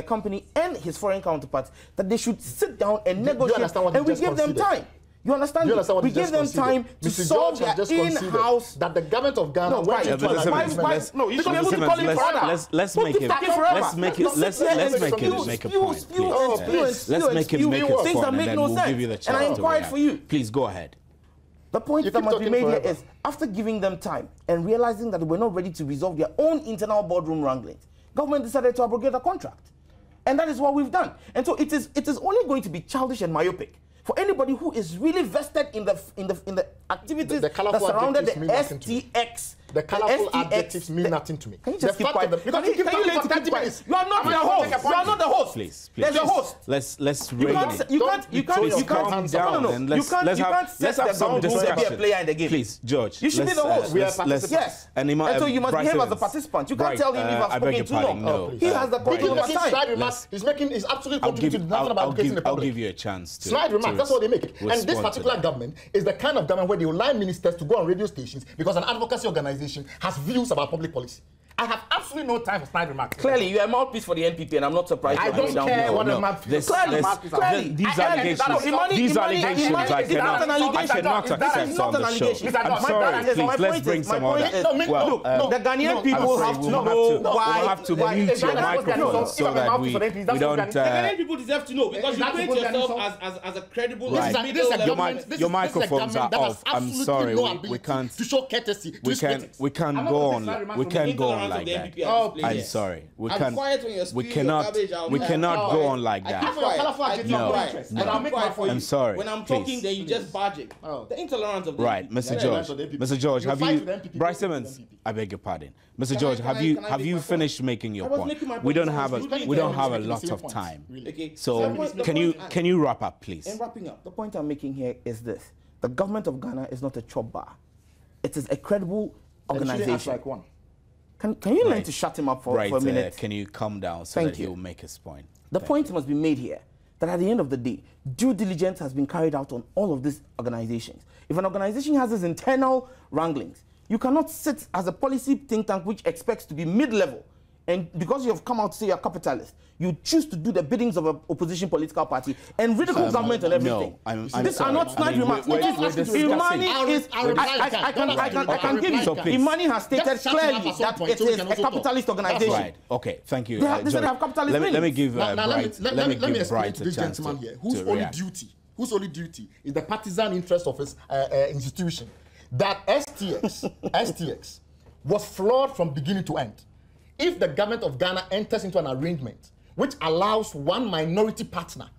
company and his foreign counterparts, that they should sit down and negotiate, and we give them time. You understand? We give them time to solve their in-house. That the government of Ghana went into an agreement. No, you should be able to call it further. Let's make him make a point. Let's make him make a point, things that make no sense. Give you the chance. And I inquired for you. Please go ahead. The point that must be made here is, after giving them time and realizing that they were not ready to resolve their own internal boardroom wranglings, government decided to abrogate the contract. And that is what we've done. And so it is only going to be childish and myopic for anybody who is really vested in the activities that surrounded the STX the colorful STX adjectives mean nothing to me. Can you just keep quiet? Because you keep talking for 30 minutes. You are not the host. You are not the host. Please. There's a host. Let's You rein can't. it. You can't. You can't. Please You can't. calm down. No. And You can't. let's You can't have set the some ground rules to be a discussion. player in the game. Please, George. You should be the host. We are participants. Yes. And so you must behave as a participant. You can't tell him if I've spoken too long. No. He has the control of time. He's making his absolute contribution to nothing about educating the public. I'll give you a chance to. Snide remarks, that's what they make. And this respond to particular that. government is the kind of government where they will line ministers to go on radio stations because an advocacy organization has views about public policy. I have absolutely no time for snide remarks. Clearly, you are a mouthpiece for the NPP, and I'm not surprised. I don't care what a mouthpiece. These allegations I cannot accept on the show. I'm sorry, please, let's bring some order. The Ghanaian people have to know why. We'll have to mute your microphone so that we don't... The Ghanaian people deserve to know because you paint yourself as a credible... Your microphones are off. I'm sorry, we can't... To show courtesy. We can't go on like that. I'm sorry. We cannot go on like that. No. I'm sorry. When I'm talking, then you just barging. The intolerance of the Right, Mr. George, have you... Bryce Simmons, I beg your pardon. Mr. George, have you finished making your point? We don't have a lot of time. So can you wrap up, please? In wrapping up, the point I'm making here is this: the government of Ghana is not a chop bar. It is a credible organization. Like one. Can you learn to shut him up for a minute? Can you calm down so that he'll make his point? The point must be made here that at the end of the day, due diligence has been carried out on all of these organizations. If an organization has its internal wranglings, you cannot sit as a policy think tank which expects to be mid-level, and because you have come out to say you're a capitalist, you choose to do the biddings of an opposition political party and ridicule government and everything. No, these are not snide remarks. Imani has stated clearly that it is a capitalist organization. Right. Okay. Thank you. They said they have capitalist let me give let me explain Bright to this gentleman here whose only duty is the partisan interest of his institution. That STX was flawed from beginning to end. If the government of Ghana enters into an arrangement which allows one minority partner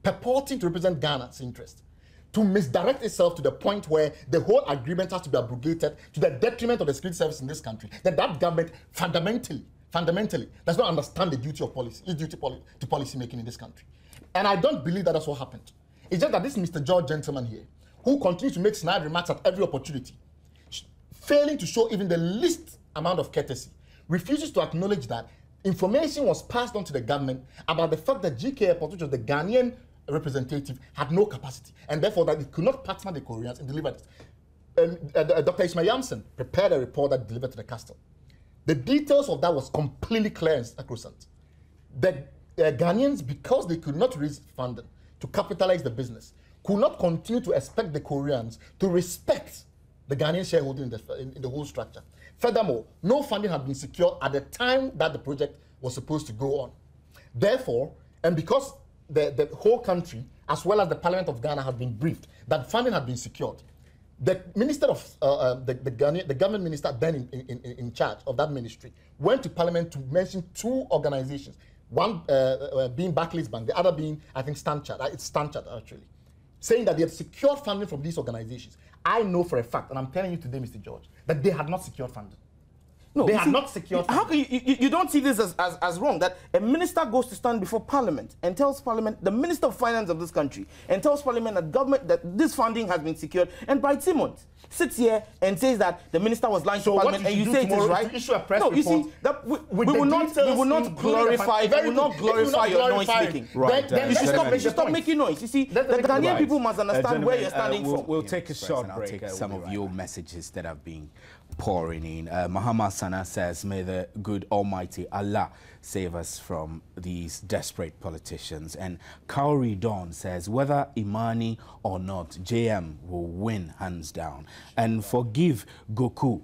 purporting to represent Ghana's interest to misdirect itself to the point where the whole agreement has to be abrogated to the detriment of the security service in this country, then that government fundamentally does not understand the duty of policy, its duty to policy making in this country. And I don't believe that that's what happened. It's just that this Mr. George gentleman here, who continues to make snide remarks at every opportunity, failing to show even the least amount of courtesy, refuses to acknowledge that information was passed on to the government about the fact that GK Airport, which was the Ghanaian representative, had no capacity, and therefore that it could not partner the Koreans and deliver it. Dr. Ismail Yamson prepared a report that delivered to the castle. The details of that was completely clear and sacrosanct. The Ghanaians, because they could not raise funding to capitalize the business, could not continue to expect the Koreans to respect the Ghanaian shareholding in the whole structure. Furthermore, no funding had been secured at the time that the project was supposed to go on. Therefore, and because the whole country, as well as the Parliament of Ghana, had been briefed that funding had been secured, the minister of the government minister then in charge of that ministry went to Parliament to mention two organizations, one being Barclays Bank, the other being, I think, Stanchart. It's Stanchart, actually, saying that they had secured funding from these organizations. I know for a fact, and I'm telling you today, Mr. George, that they had not secured funding. No, they had not secured funding. How can you don't see this as wrong, that a minister goes to stand before Parliament and tells Parliament, the Minister of Finance of this country, and tells Parliament that this funding has been secured, and Bright Simmons sits here and says that the minister was lying to Parliament, and you say it is right? Issue a press no, you report see, that we will not glorify your noise making. Right. Then you should stop making noise. You see, the Ghanaian people must understand where you're standing from. We'll take a short break. I'll take some of your messages that have been pouring in. Muhammad Sana says, may the good Almighty Allah save us from these desperate politicians. And Kauri Dawn says, whether Imani or not, JM will win hands down. And forgive Goku.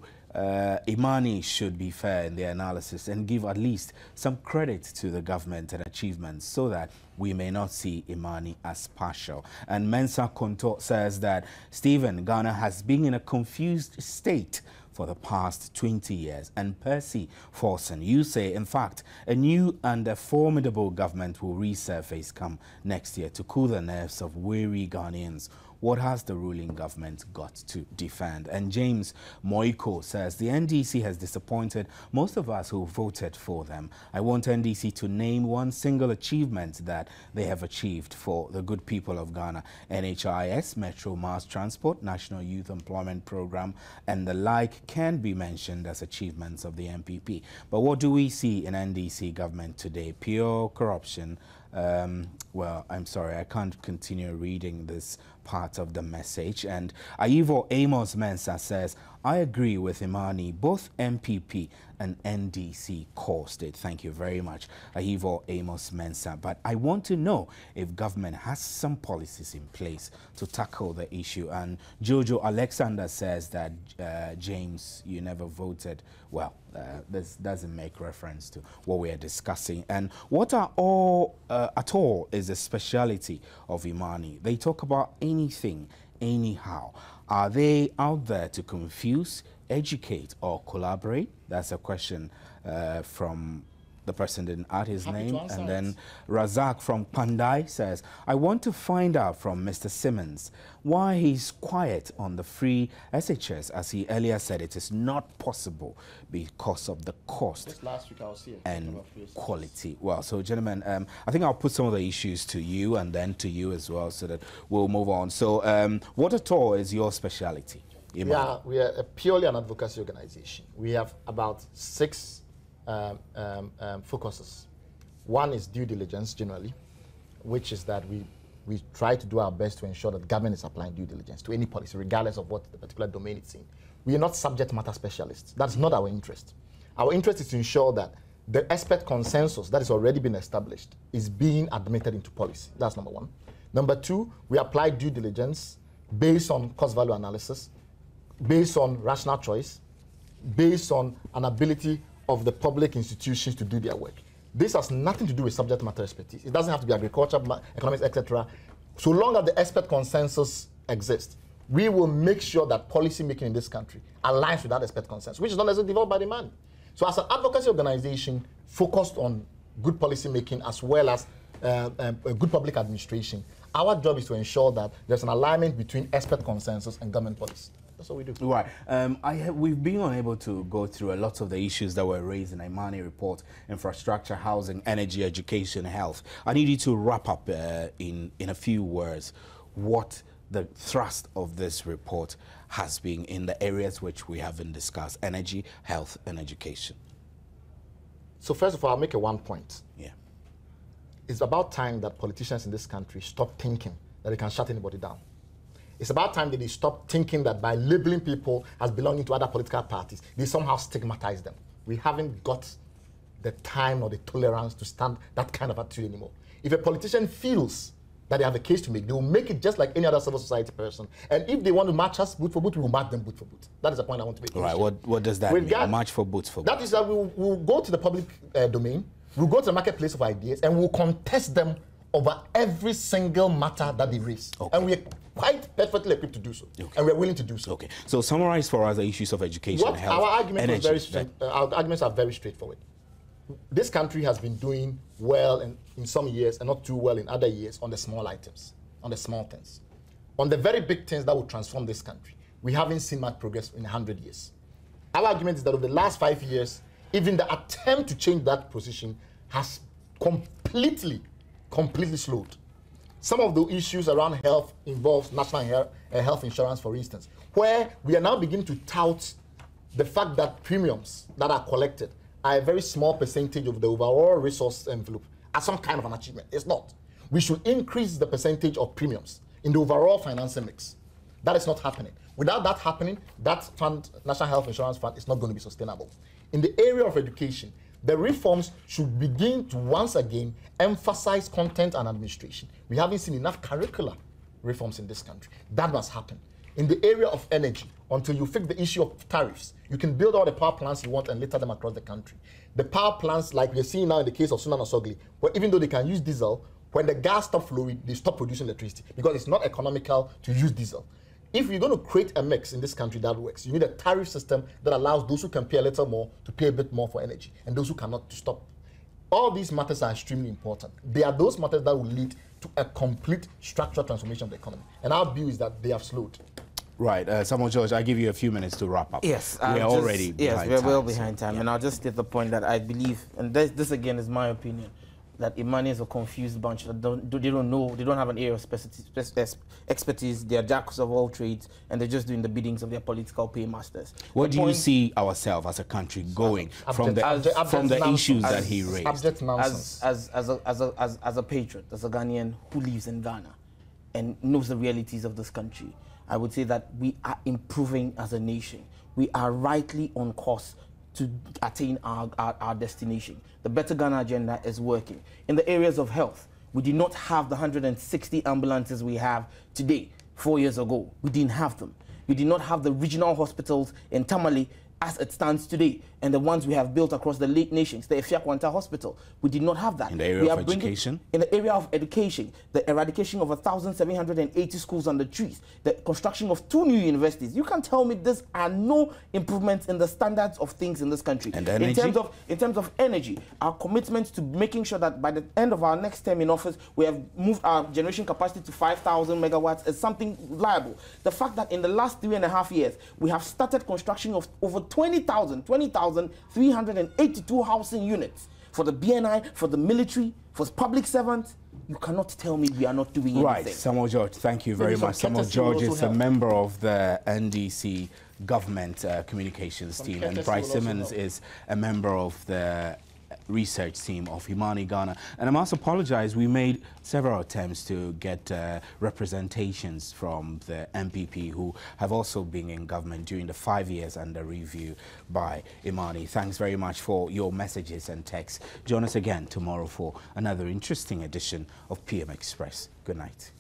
Imani should be fair in their analysis and give at least some credit to the government and achievements so that we may not see Imani as partial. And Mensa Konto says that Stephen, Ghana has been in a confused state for the past 20 years. And Percy Forson, you say, in fact, a new and a formidable government will resurface come next year to cool the nerves of weary Ghanaians what has the ruling government got to defend? And James Moiko says, the NDC has disappointed most of us who voted for them. I want NDC to name one single achievement that they have achieved for the good people of Ghana. NHIS, Metro Mass Transport, National Youth Employment Program, and the like can be mentioned as achievements of the NPP. But what do we see in NDC government today? Pure corruption. Well, I'm sorry, I can't continue reading this part of the message. And Aivo Amos Mensah says, I agree with Imani, both MPP and NDC caused it. Thank you very much, Aivo Amos Mensah. But I want to know if government has some policies in place to tackle the issue. And Jojo Alexander says that, James, you never voted. Well, this doesn't make reference to what we are discussing. And what are all at all is the speciality of Imani. They talk about anything, anyhow. Are they out there to confuse, educate, or collaborate? That's a question from the person didn't add his name. And then Razak from Pandai says, I want to find out from Mr. Simmons why he's quiet on the free SHS, as he earlier said it is not possible because of the cost and quality. Well, so gentlemen, I think I'll put some of the issues to you and then to you as well so that we'll move on. So what at all is your speciality? Yeah, we are purely an advocacy organization. We have about 6 focuses. One is due diligence generally, which is that we try to do our best to ensure that government is applying due diligence to any policy, regardless of what the particular domain it's in. We are not subject matter specialists. That's not our interest. Our interest is to ensure that the expert consensus that has already been established is being admitted into policy. That's number one. Number two, we apply due diligence based on cost-value analysis, based on rational choice, based on an ability of the public institutions to do their work. This has nothing to do with subject matter expertise. It doesn't have to be agriculture, economics, etc. So long as the expert consensus exists, we will make sure that policy making in this country aligns with that expert consensus, which is not necessarily developed by the man. So as an advocacy organization focused on good policy making as well as good public administration, our job is to ensure that there's an alignment between expert consensus and government policy. That's what we do. Right. We've been unable to go through a lot of the issues that were raised in the Imani report: infrastructure, housing, energy, education, health. I need you to wrap up in a few words what the thrust of this report has been in the areas which we haven't discussed: energy, health, and education. So first of all, I'll make one point. Yeah. It's about time that politicians in this country stop thinking that they can shut anybody down. It's about time that they stop thinking that by labeling people as belonging to other political parties, they somehow stigmatize them. We haven't got the time or the tolerance to stand that kind of attitude anymore. If a politician feels that they have a case to make, they will make it just like any other civil society person. And if they want to match us boot for boot, we will match them boot for boot. That is the point I want to make. All right, what does that mean? A match for boot for boot? That is that we'll go to the public domain, we'll go to the marketplace of ideas, and we'll contest them over every single matter that they raise. Okay. And we're quite perfectly equipped to do so. Okay. And we're willing to do so. Okay. So summarize for us the issues of education, health, our argument energy. Very straight, our arguments are very straightforward. This country has been doing well in some years and not too well in other years on the small items, on the small things. On the very big things that will transform this country, we haven't seen much progress in 100 years. Our argument is that over the last 5 years, even the attempt to change that position has completely slowed. Some of the issues around health involves national health insurance, for instance, where we are now beginning to tout the fact that premiums that are collected are a very small percentage of the overall resource envelope as some kind of an achievement. It's not. We should increase the percentage of premiums in the overall financing mix. That is not happening. Without that happening, that fund, National Health Insurance Fund, is not going to be sustainable. In the area of education, the reforms should begin to once again emphasize content and administration. We haven't seen enough curricular reforms in this country. That must happen. In the area of energy, until you fix the issue of tariffs, you can build all the power plants you want and litter them across the country. The power plants, like we're seeing now in the case of Sunan Osogli, where even though they can use diesel, when the gas stops flowing, they stop producing electricity because it's not economical to use diesel. If you're going to create a mix in this country that works, you need a tariff system that allows those who can pay a little more to pay a bit more for energy, and those who cannot to stop. All these matters are extremely important. They are those matters that will lead to a complete structural transformation of the economy. And our view is that they have slowed. Right. Samuel George, I'll give you a few minutes to wrap up. Yes. We're already behind we're well time, behind time. yeah. And I'll just state the point that I believe, and this again is my opinion, that Imani is a confused bunch that they don't know, they don't have an area of expertise, they are jacks of all trades, and they're just doing the biddings of their political paymasters. Where do you see ourselves as a country going from the issues that he raised? Abject nonsense. As a patriot, as a Ghanaian who lives in Ghana and knows the realities of this country, I would say that we are improving as a nation. We are rightly on course to attain our destination. The Better Ghana agenda is working. In the areas of health, we did not have the 160 ambulances we have today. 4 years ago, we didn't have them. We did not have the regional hospitals in Tamale as it stands today, and the ones we have built across the nations, the Efiakwanta Hospital. We did not have that. In the area of education? In the area of education, the eradication of 1,780 schools under trees, the construction of 2 new universities. You can't tell me these are no improvements in the standards of things in this country. And energy? In terms of energy, our commitment to making sure that by the end of our next term in office, we have moved our generation capacity to 5,000 megawatts is something liable. The fact that in the last 3.5 years, we have started construction of over 20,382 housing units for the BNI, for the military, for public servants. You cannot tell me we are not doing anything. Right, Samuel George, thank you very much. Samuel George is a member of the NDC government communications team, and Bryce Simmons is a member of the research team of Imani Ghana. And I must apologize, we made several attempts to get representations from the MPP who have also been in government during the 5 years under review by Imani. Thanks very much for your messages and texts. Join us again tomorrow for another interesting edition of PM Express. Good night.